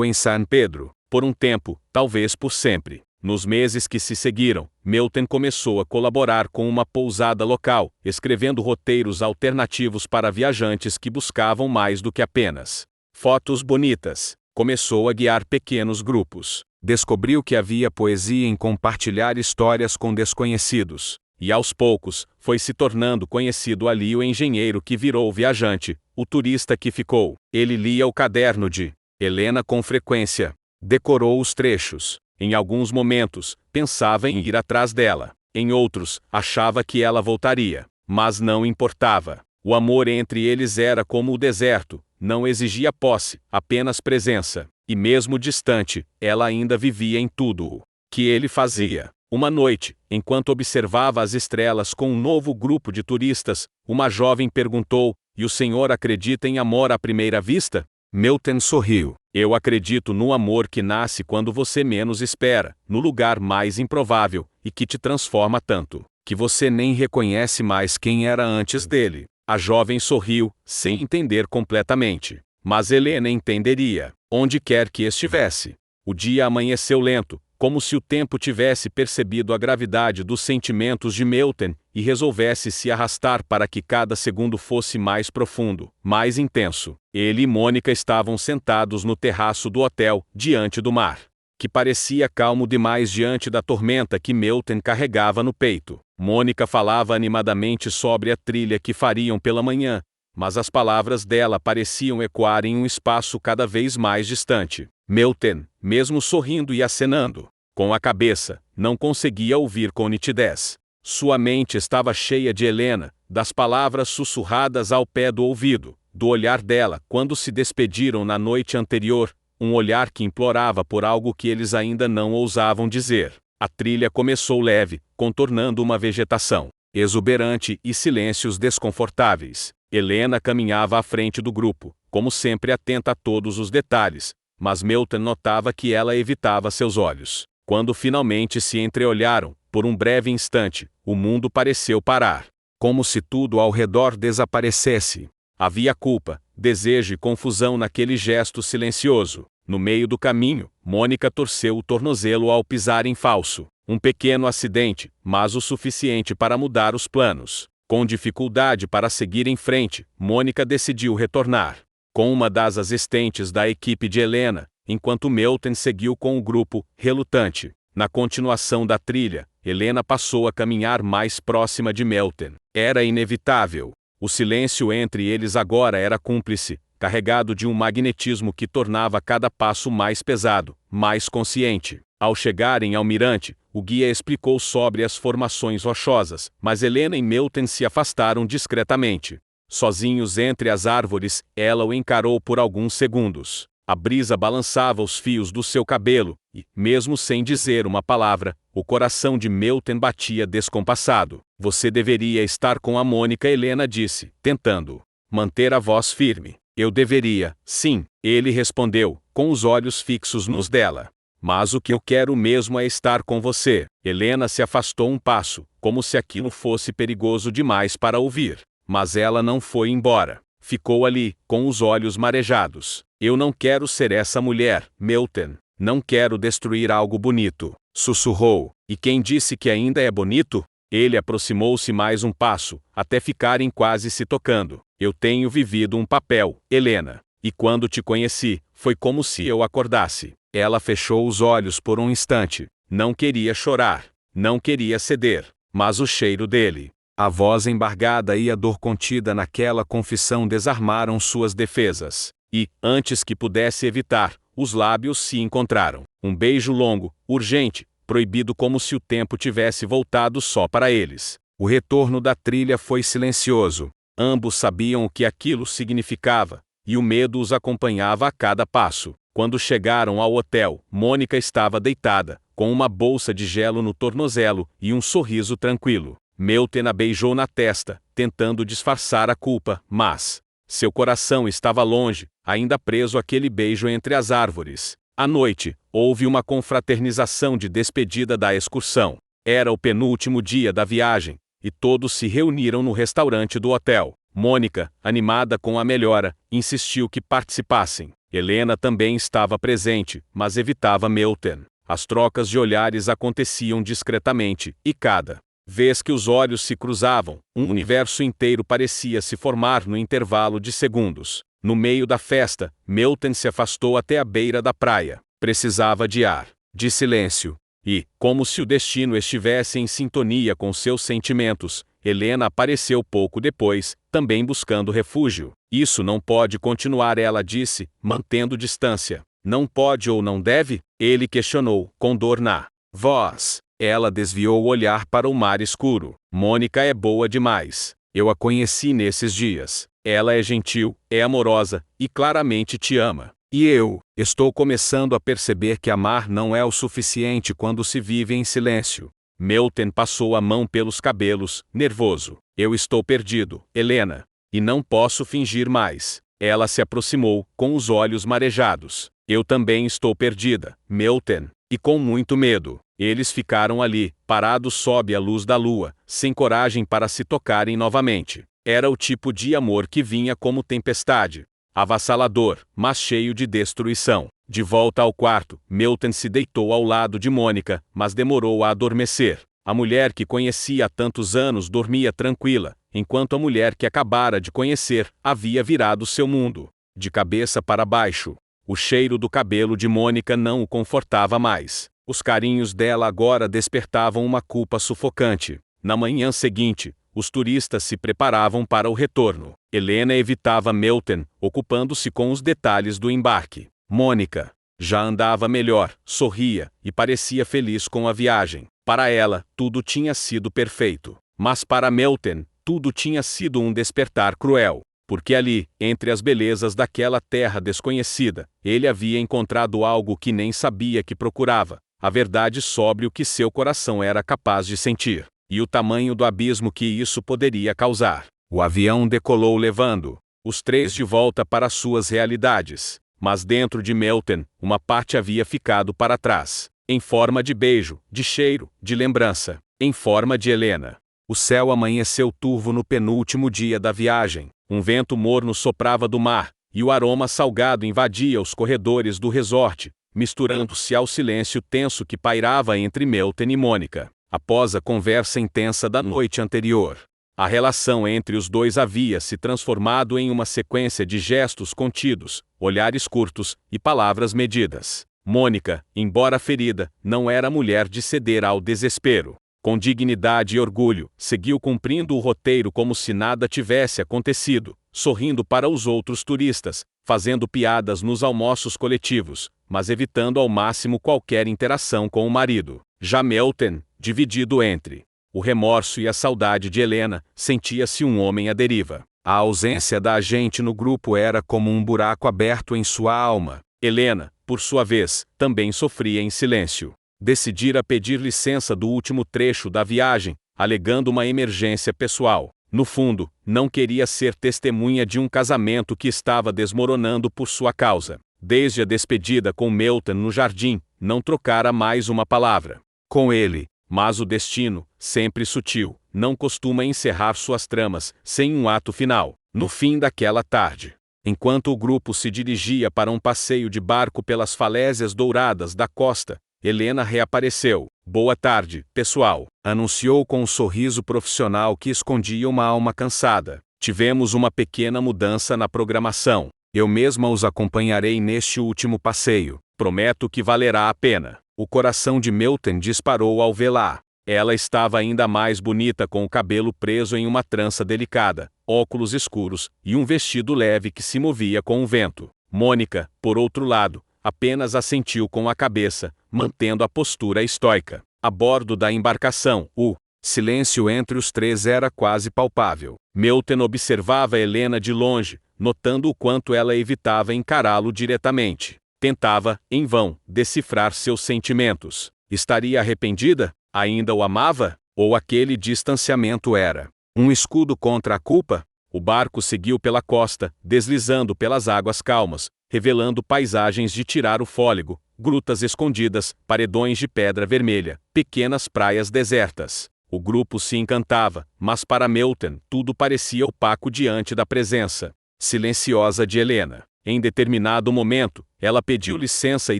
em San Pedro, por um tempo, talvez por sempre. Nos meses que se seguiram, Milton começou a colaborar com uma pousada local, escrevendo roteiros alternativos para viajantes que buscavam mais do que apenas fotos bonitas. Começou a guiar pequenos grupos. Descobriu que havia poesia em compartilhar histórias com desconhecidos. E aos poucos, foi se tornando conhecido ali o engenheiro que virou viajante, o turista que ficou. Ele lia o caderno de Helena com frequência. Decorou os trechos. Em alguns momentos, pensava em ir atrás dela. Em outros, achava que ela voltaria. Mas não importava. O amor entre eles era como o deserto, não exigia posse, apenas presença. E mesmo distante, ela ainda vivia em tudo o que ele fazia. Uma noite, enquanto observava as estrelas com um novo grupo de turistas, uma jovem perguntou: "E o senhor acredita em amor à primeira vista?" Milton sorriu. "Eu acredito no amor que nasce quando você menos espera, no lugar mais improvável, e que te transforma tanto que você nem reconhece mais quem era antes dele." A jovem sorriu, sem entender completamente. Mas Helena entenderia, onde quer que estivesse. O dia amanheceu lento, como se o tempo tivesse percebido a gravidade dos sentimentos de Milton e resolvesse se arrastar para que cada segundo fosse mais profundo, mais intenso. Ele e Mônica estavam sentados no terraço do hotel, diante do mar, que parecia calmo demais diante da tormenta que Milton carregava no peito. Mônica falava animadamente sobre a trilha que fariam pela manhã, mas as palavras dela pareciam ecoar em um espaço cada vez mais distante. Milton, mesmo sorrindo e acenando com a cabeça, não conseguia ouvir com nitidez. Sua mente estava cheia de Helena, das palavras sussurradas ao pé do ouvido, do olhar dela quando se despediram na noite anterior, um olhar que implorava por algo que eles ainda não ousavam dizer. A trilha começou leve, contornando uma vegetação exuberante e silêncios desconfortáveis. Helena caminhava à frente do grupo, como sempre atenta a todos os detalhes, mas Milton notava que ela evitava seus olhos. Quando finalmente se entreolharam, por um breve instante, o mundo pareceu parar. Como se tudo ao redor desaparecesse. Havia culpa, desejo e confusão naquele gesto silencioso. No meio do caminho, Mônica torceu o tornozelo ao pisar em falso. Um pequeno acidente, mas o suficiente para mudar os planos. Com dificuldade para seguir em frente, Mônica decidiu retornar com uma das assistentes da equipe de Helena, enquanto Milton seguiu com o grupo, relutante. Na continuação da trilha, Helena passou a caminhar mais próxima de Milton. Era inevitável. O silêncio entre eles agora era cúmplice, carregado de um magnetismo que tornava cada passo mais pesado, mais consciente. Ao chegarem ao mirante, o guia explicou sobre as formações rochosas, mas Helena e Milton se afastaram discretamente. Sozinhos entre as árvores, ela o encarou por alguns segundos. A brisa balançava os fios do seu cabelo, e, mesmo sem dizer uma palavra, o coração de Milton batia descompassado. Você deveria estar com a Mônica, Helena disse, tentando manter a voz firme. Eu deveria, sim, ele respondeu, com os olhos fixos nos dela. Mas o que eu quero mesmo é estar com você. Helena se afastou um passo, como se aquilo fosse perigoso demais para ouvir. Mas ela não foi embora. Ficou ali, com os olhos marejados. Eu não quero ser essa mulher, Milton. Não quero destruir algo bonito, sussurrou. E quem disse que ainda é bonito? Ele aproximou-se mais um passo, até ficarem quase se tocando. Eu tenho vivido um papel, Helena. E quando te conheci, foi como se eu acordasse. Ela fechou os olhos por um instante. Não queria chorar. Não queria ceder. Mas o cheiro dele, a voz embargada e a dor contida naquela confissão desarmaram suas defesas. E, antes que pudesse evitar, os lábios se encontraram. Um beijo longo, urgente, proibido como se o tempo tivesse voltado só para eles. O retorno da trilha foi silencioso. Ambos sabiam o que aquilo significava, e o medo os acompanhava a cada passo. Quando chegaram ao hotel, Mônica estava deitada, com uma bolsa de gelo no tornozelo e um sorriso tranquilo. Milton a beijou na testa, tentando disfarçar a culpa, mas seu coração estava longe, ainda preso àquele beijo entre as árvores. À noite, houve uma confraternização de despedida da excursão. Era o penúltimo dia da viagem, e todos se reuniram no restaurante do hotel. Mônica, animada com a melhora, insistiu que participassem. Helena também estava presente, mas evitava Milton. As trocas de olhares aconteciam discretamente, e cada vez que os olhos se cruzavam, um universo inteiro parecia se formar no intervalo de segundos. No meio da festa, Milton se afastou até a beira da praia. Precisava de ar, de silêncio. E, como se o destino estivesse em sintonia com seus sentimentos, Helena apareceu pouco depois, também buscando refúgio. Isso não pode continuar, ela disse, mantendo distância. Não pode ou não deve? Ele questionou, com dor na voz. Ela desviou o olhar para o mar escuro. Mônica é boa demais. Eu a conheci nesses dias. Ela é gentil, é amorosa, e claramente te ama. E eu estou começando a perceber que amar não é o suficiente quando se vive em silêncio. Milton passou a mão pelos cabelos, nervoso. Eu estou perdido, Helena. E não posso fingir mais. Ela se aproximou, com os olhos marejados. Eu também estou perdida, Milton. E com muito medo. Eles ficaram ali, parados sob a luz da lua, sem coragem para se tocarem novamente. Era o tipo de amor que vinha como tempestade. Avassalador, mas cheio de destruição. De volta ao quarto, Milton se deitou ao lado de Mônica, mas demorou a adormecer. A mulher que conhecia há tantos anos dormia tranquila, enquanto a mulher que acabara de conhecer havia virado seu mundo, de cabeça para baixo. O cheiro do cabelo de Mônica não o confortava mais. Os carinhos dela agora despertavam uma culpa sufocante. Na manhã seguinte, os turistas se preparavam para o retorno. Helena evitava Milton, ocupando-se com os detalhes do embarque. Mônica já andava melhor, sorria, e parecia feliz com a viagem. Para ela, tudo tinha sido perfeito. Mas para Milton, tudo tinha sido um despertar cruel. Porque ali, entre as belezas daquela terra desconhecida, ele havia encontrado algo que nem sabia que procurava. A verdade sobre o que seu coração era capaz de sentir. E o tamanho do abismo que isso poderia causar. O avião decolou levando os três de volta para suas realidades. Mas dentro de Milton, uma parte havia ficado para trás. Em forma de beijo, de cheiro, de lembrança. Em forma de Helena. O céu amanheceu turvo no penúltimo dia da viagem. Um vento morno soprava do mar, e o aroma salgado invadia os corredores do resort, misturando-se ao silêncio tenso que pairava entre Milton e Mônica. Após a conversa intensa da noite anterior, a relação entre os dois havia se transformado em uma sequência de gestos contidos, olhares curtos e palavras medidas. Mônica, embora ferida, não era mulher de ceder ao desespero. Com dignidade e orgulho, seguiu cumprindo o roteiro como se nada tivesse acontecido, sorrindo para os outros turistas, fazendo piadas nos almoços coletivos, mas evitando ao máximo qualquer interação com o marido. Já Milton, dividido entre o remorso e a saudade de Helena, sentia-se um homem à deriva. A ausência da agente no grupo era como um buraco aberto em sua alma. Helena, por sua vez, também sofria em silêncio. Decidira pedir licença do último trecho da viagem, alegando uma emergência pessoal. No fundo, não queria ser testemunha de um casamento que estava desmoronando por sua causa. Desde a despedida com Milton no jardim, não trocara mais uma palavra com ele. Mas o destino, sempre sutil, não costuma encerrar suas tramas sem um ato final. No fim daquela tarde, enquanto o grupo se dirigia para um passeio de barco pelas falésias douradas da costa, Helena reapareceu. "Boa tarde, pessoal", anunciou com um sorriso profissional que escondia uma alma cansada. "Tivemos uma pequena mudança na programação. Eu mesma os acompanharei neste último passeio. Prometo que valerá a pena." O coração de Milton disparou ao vê-la. Ela estava ainda mais bonita com o cabelo preso em uma trança delicada, óculos escuros e um vestido leve que se movia com o vento. Mônica, por outro lado, apenas assentiu com a cabeça, mantendo a postura estoica. A bordo da embarcação, o silêncio entre os três era quase palpável. Milton observava Helena de longe, notando o quanto ela evitava encará-lo diretamente. Tentava, em vão, decifrar seus sentimentos. Estaria arrependida? Ainda o amava? Ou aquele distanciamento era um escudo contra a culpa? O barco seguiu pela costa, deslizando pelas águas calmas, revelando paisagens de tirar o fôlego, grutas escondidas, paredões de pedra vermelha, pequenas praias desertas. O grupo se encantava, mas para Milton tudo parecia opaco diante da presença silenciosa de Helena. Em determinado momento, ela pediu licença e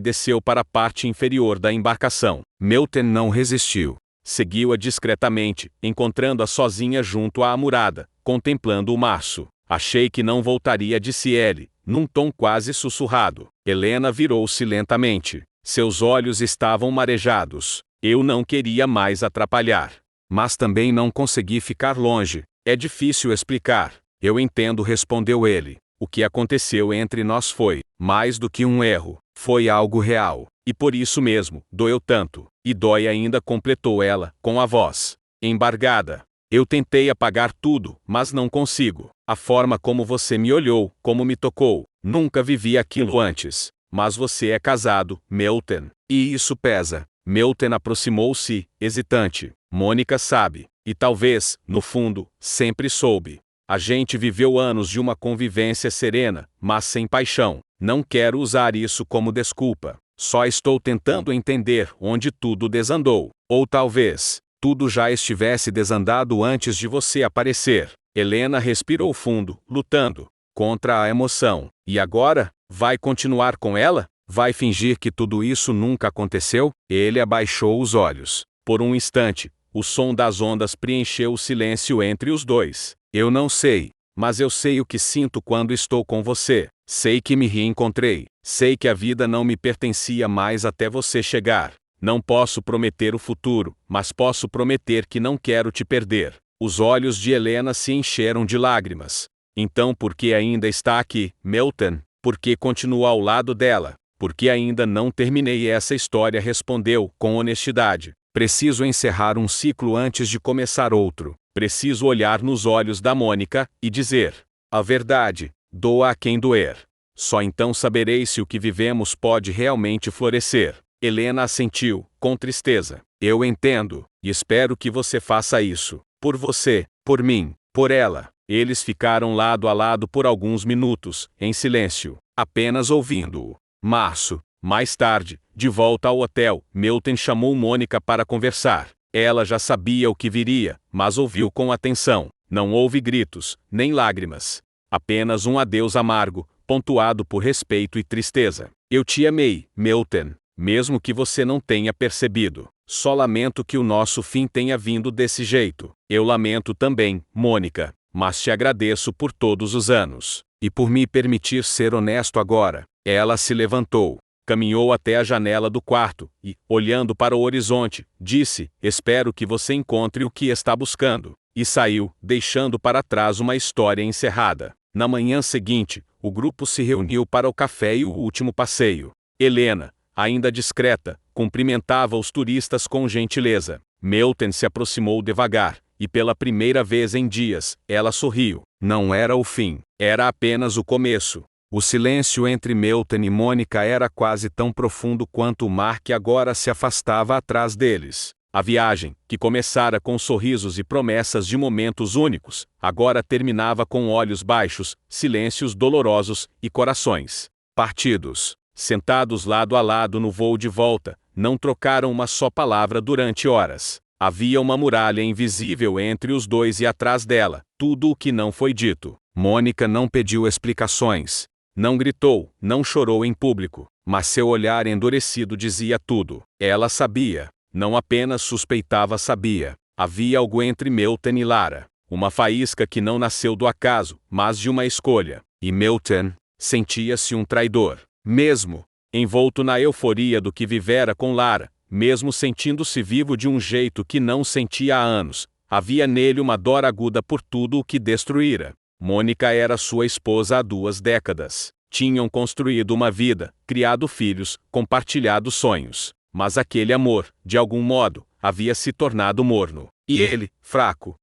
desceu para a parte inferior da embarcação. Milton não resistiu. Seguiu-a discretamente, encontrando-a sozinha junto à amurada, contemplando o março. "Achei que não voltaria", disse ele, num tom quase sussurrado. Helena virou-se lentamente. Seus olhos estavam marejados. "Eu não queria mais atrapalhar. Mas também não consegui ficar longe. É difícil explicar." "Eu entendo", respondeu ele. "O que aconteceu entre nós foi mais do que um erro. Foi algo real. E por isso mesmo, doeu tanto. E dói ainda", completou ela, com a voz embargada. "Eu tentei apagar tudo, mas não consigo. A forma como você me olhou, como me tocou. Nunca vivi aquilo antes. Mas você é casado, Milton. E isso pesa." Milton aproximou-se, hesitante. "Mônica sabe. E talvez, no fundo, sempre soube. A gente viveu anos de uma convivência serena, mas sem paixão. Não quero usar isso como desculpa. Só estou tentando entender onde tudo desandou. Ou talvez, tudo já estivesse desandado antes de você aparecer." Helena respirou fundo, lutando contra a emoção. "E agora? Vai continuar com ela? Vai fingir que tudo isso nunca aconteceu?" Ele abaixou os olhos. Por um instante, o som das ondas preencheu o silêncio entre os dois. "Eu não sei, mas eu sei o que sinto quando estou com você. Sei que me reencontrei. Sei que a vida não me pertencia mais até você chegar. Não posso prometer o futuro, mas posso prometer que não quero te perder." Os olhos de Helena se encheram de lágrimas. "Então por que ainda está aqui, Milton? Por que continua ao lado dela?" "Porque ainda não terminei essa história", respondeu, com honestidade. "Preciso encerrar um ciclo antes de começar outro. Preciso olhar nos olhos da Mônica e dizer a verdade, doa a quem doer. Só então saberei se o que vivemos pode realmente florescer." Helena assentiu, com tristeza. "Eu entendo, e espero que você faça isso. Por você, por mim, por ela." Eles ficaram lado a lado por alguns minutos, em silêncio, apenas ouvindo-o. Março. Mais tarde, de volta ao hotel, Milton chamou Mônica para conversar. Ela já sabia o que viria, mas ouviu com atenção. Não houve gritos, nem lágrimas. Apenas um adeus amargo, pontuado por respeito e tristeza. "Eu te amei, Milton, mesmo que você não tenha percebido. Só lamento que o nosso fim tenha vindo desse jeito." "Eu lamento também, Mônica, mas te agradeço por todos os anos. E por me permitir ser honesto agora." Ela se levantou. Caminhou até a janela do quarto e, olhando para o horizonte, disse: "Espero que você encontre o que está buscando." E saiu, deixando para trás uma história encerrada. Na manhã seguinte, o grupo se reuniu para o café e o último passeio. Helena, ainda discreta, cumprimentava os turistas com gentileza. Milton se aproximou devagar, e pela primeira vez em dias, ela sorriu. Não era o fim, era apenas o começo. O silêncio entre Milton e Mônica era quase tão profundo quanto o mar que agora se afastava atrás deles. A viagem, que começara com sorrisos e promessas de momentos únicos, agora terminava com olhos baixos, silêncios dolorosos e corações partidos. Sentados lado a lado no voo de volta, não trocaram uma só palavra durante horas. Havia uma muralha invisível entre os dois e atrás dela, tudo o que não foi dito. Mônica não pediu explicações. Não gritou, não chorou em público, mas seu olhar endurecido dizia tudo. Ela sabia. Não apenas suspeitava, sabia. Havia algo entre Milton e Lara. Uma faísca que não nasceu do acaso, mas de uma escolha. E Milton sentia-se um traidor. Mesmo envolto na euforia do que vivera com Lara, mesmo sentindo-se vivo de um jeito que não sentia há anos, havia nele uma dor aguda por tudo o que destruíra. Mônica era sua esposa há 2 décadas. Tinham construído uma vida, criado filhos, compartilhado sonhos. Mas aquele amor, de algum modo, havia se tornado morno. E ele, fraco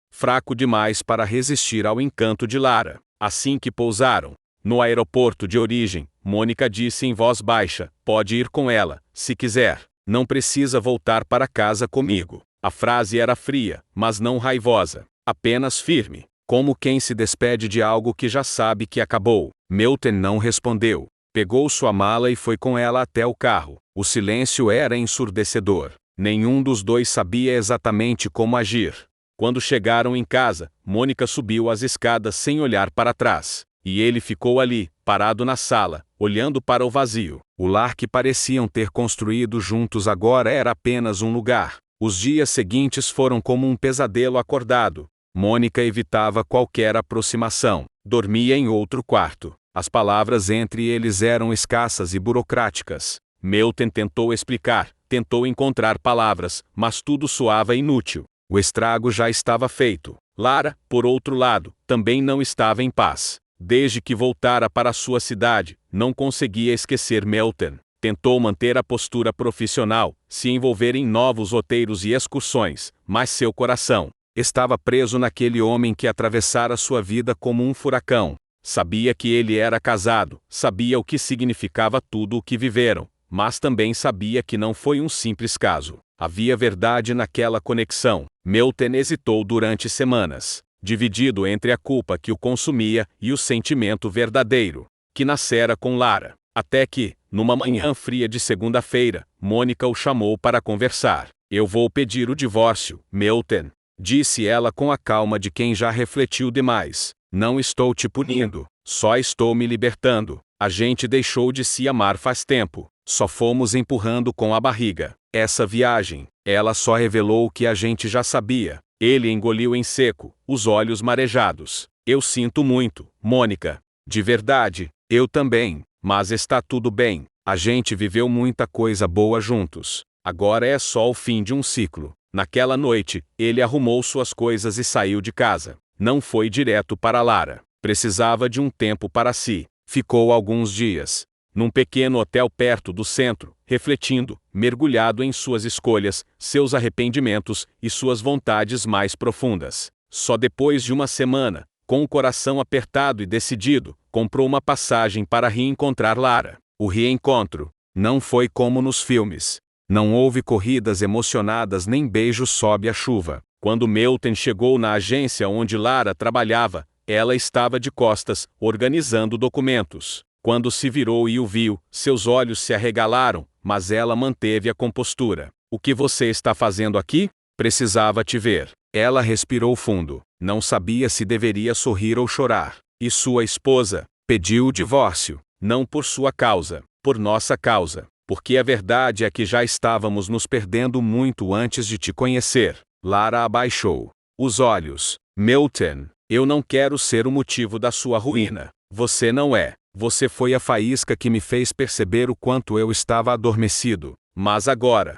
demais para resistir ao encanto de Lara. Assim que pousaram no aeroporto de origem, Mônica disse em voz baixa: "Pode ir com ela, se quiser. Não precisa voltar para casa comigo." A frase era fria, mas não raivosa. Apenas firme, como quem se despede de algo que já sabe que acabou. Milton não respondeu. Pegou sua mala e foi com ela até o carro. O silêncio era ensurdecedor. Nenhum dos dois sabia exatamente como agir. Quando chegaram em casa, Mônica subiu as escadas sem olhar para trás. E ele ficou ali, parado na sala, olhando para o vazio. O lar que pareciam ter construído juntos agora era apenas um lugar. Os dias seguintes foram como um pesadelo acordado. Mônica evitava qualquer aproximação. Dormia em outro quarto. As palavras entre eles eram escassas e burocráticas. Milton tentou explicar, tentou encontrar palavras, mas tudo soava inútil. O estrago já estava feito. Lara, por outro lado, também não estava em paz. Desde que voltara para sua cidade, não conseguia esquecer Milton. Tentou manter a postura profissional, se envolver em novos roteiros e excursões, mas seu coração estava preso naquele homem que atravessara sua vida como um furacão. Sabia que ele era casado, sabia o que significava tudo o que viveram, mas também sabia que não foi um simples caso. Havia verdade naquela conexão. Milton hesitou durante semanas, dividido entre a culpa que o consumia e o sentimento verdadeiro, que nascera com Lara. Até que, numa manhã fria de segunda-feira, Mônica o chamou para conversar. "Eu vou pedir o divórcio, Milton", disse ela com a calma de quem já refletiu demais. "Não estou te punindo, só estou me libertando. A gente deixou de se amar faz tempo, só fomos empurrando com a barriga. Essa viagem, ela só revelou o que a gente já sabia." Ele engoliu em seco, os olhos marejados. "Eu sinto muito, Mônica. De verdade, eu também, mas está tudo bem. A gente viveu muita coisa boa juntos. Agora é só o fim de um ciclo." Naquela noite, ele arrumou suas coisas e saiu de casa. Não foi direto para Lara. Precisava de um tempo para si. Ficou alguns dias num pequeno hotel perto do centro, refletindo, mergulhado em suas escolhas, seus arrependimentos e suas vontades mais profundas. Só depois de uma semana, com o coração apertado e decidido, comprou uma passagem para reencontrar Lara. O reencontro não foi como nos filmes. Não houve corridas emocionadas nem beijos sob a chuva. Quando Milton chegou na agência onde Lara trabalhava, ela estava de costas, organizando documentos. Quando se virou e o viu, seus olhos se arregalaram, mas ela manteve a compostura. "O que você está fazendo aqui? Precisava te ver." Ela respirou fundo. Não sabia se deveria sorrir ou chorar. "E sua esposa pediu o divórcio, não por sua causa, por nossa causa. Porque a verdade é que já estávamos nos perdendo muito antes de te conhecer." Lara abaixou os olhos. "Milton, eu não quero ser o motivo da sua ruína. Você não é. Você foi a faísca que me fez perceber o quanto eu estava adormecido. Mas agora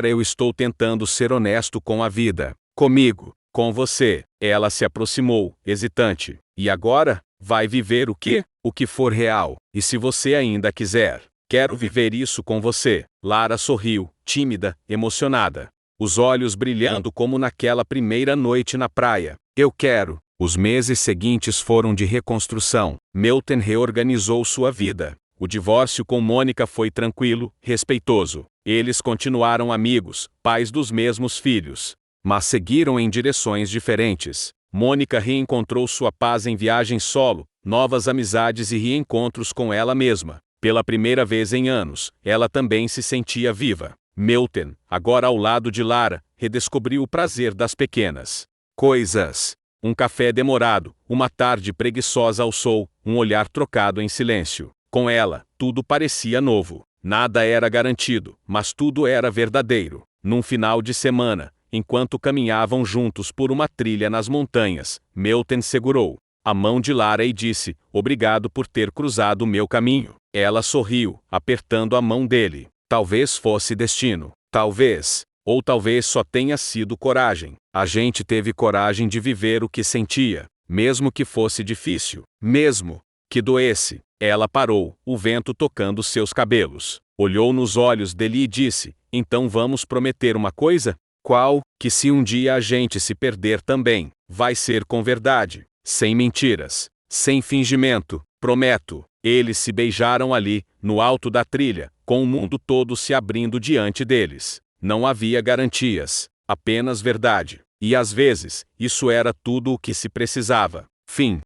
eu estou tentando ser honesto com a vida. Comigo, com você." Ela se aproximou, hesitante. "E agora? Vai viver o quê? O que for real. E se você ainda quiser, quero viver isso com você." Lara sorriu, tímida, emocionada. os olhos brilhando como naquela primeira noite na praia. Eu quero. Os meses seguintes foram de reconstrução. Milton reorganizou sua vida. O divórcio com Mônica foi tranquilo, respeitoso. Eles continuaram amigos, pais dos mesmos filhos, mas seguiram em direções diferentes. Mônica reencontrou sua paz em viagens solo, novas amizades e reencontros com ela mesma. Pela primeira vez em anos, ela também se sentia viva. Milton, agora ao lado de Lara, redescobriu o prazer das pequenas coisas. Um café demorado, uma tarde preguiçosa ao sol, um olhar trocado em silêncio. Com ela, tudo parecia novo. Nada era garantido, mas tudo era verdadeiro. Num final de semana, enquanto caminhavam juntos por uma trilha nas montanhas, Milton segurou a mão de Lara e disse: "Obrigado por ter cruzado meu caminho." Ela sorriu, apertando a mão dele. Talvez fosse destino. Talvez. Ou talvez só tenha sido coragem. A gente teve coragem de viver o que sentia, mesmo que fosse difícil, mesmo que doesse. Ela parou, o vento tocando seus cabelos. Olhou nos olhos dele e disse: "Então vamos prometer uma coisa?" "Qual?" "Que se um dia a gente se perder também, vai ser com verdade, sem mentiras, sem fingimento, prometo." Eles se beijaram ali, no alto da trilha, com o mundo todo se abrindo diante deles. Não havia garantias, apenas verdade. E às vezes, isso era tudo o que se precisava. Fim.